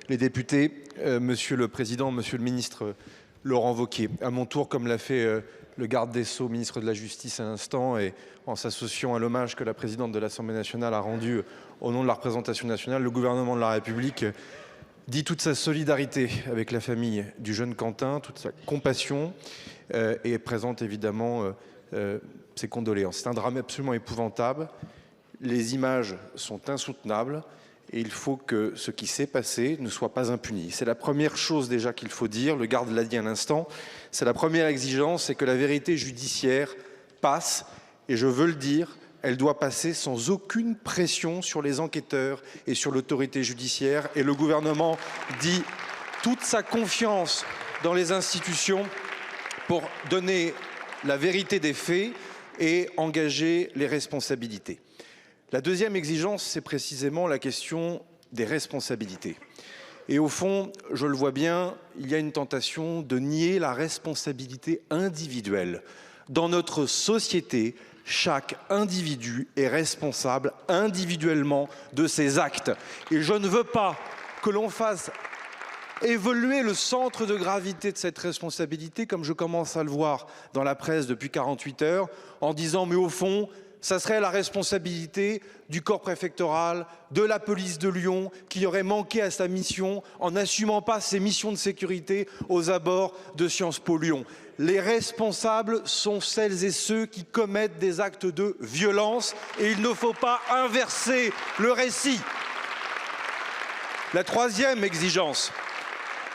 les députés, Monsieur le Président, Monsieur le Ministre Laurent Wauquiez. À mon tour, comme l'a fait le garde des Sceaux, ministre de la Justice à l'instant, et en s'associant à l'hommage que la présidente de l'Assemblée nationale a rendu au nom de la représentation nationale, le gouvernement de la République dit toute sa solidarité avec la famille du jeune Quentin, toute sa compassion et présente évidemment ses condoléances. C'est un drame absolument épouvantable. Les images sont insoutenables et il faut que ce qui s'est passé ne soit pas impuni. C'est la première chose déjà qu'il faut dire, le garde l'a dit à l'instant, c'est la première exigence, c'est que la vérité judiciaire passe, et je veux le dire, elle doit passer sans aucune pression sur les enquêteurs et sur l'autorité judiciaire, et le gouvernement dit toute sa confiance dans les institutions pour donner la vérité des faits et engager les responsabilités. La deuxième exigence, c'est précisément la question des responsabilités. Et au fond, je le vois bien, il y a une tentation de nier la responsabilité individuelle. Dans notre société, chaque individu est responsable individuellement de ses actes. Et je ne veux pas que l'on fasse évoluer le centre de gravité de cette responsabilité, comme je commence à le voir dans la presse depuis 48 heures, en disant mais au fond, ça serait la responsabilité du corps préfectoral, de la police de Lyon, qui aurait manqué à sa mission en n'assumant pas ses missions de sécurité aux abords de Sciences Po Lyon. Les responsables sont celles et ceux qui commettent des actes de violence et il ne faut pas inverser le récit. La troisième exigence,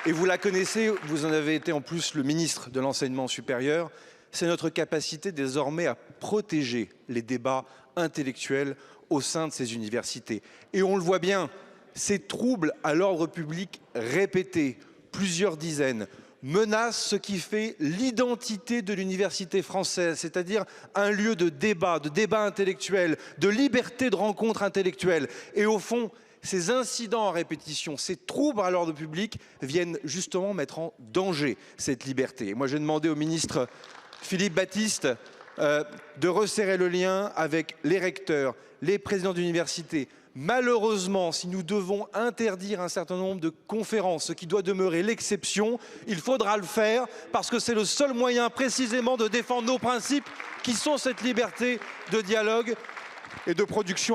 et vous la connaissez, vous en avez été en plus le ministre de l'Enseignement supérieur, c'est notre capacité désormais à protéger les débats intellectuels au sein de ces universités. Et on le voit bien, ces troubles à l'ordre public répétés, plusieurs dizaines, menacent ce qui fait l'identité de l'université française, c'est-à-dire un lieu de débat intellectuel, de liberté de rencontre intellectuelle. Et au fond, ces incidents à répétition, ces troubles à l'ordre public viennent justement mettre en danger cette liberté. Et moi, j'ai demandé au ministre Philippe Baptiste de resserrer le lien avec les recteurs, les présidents d'université. Malheureusement, si nous devons interdire un certain nombre de conférences, ce qui doit demeurer l'exception, il faudra le faire parce que c'est le seul moyen précisément de défendre nos principes qui sont cette liberté de dialogue et de production.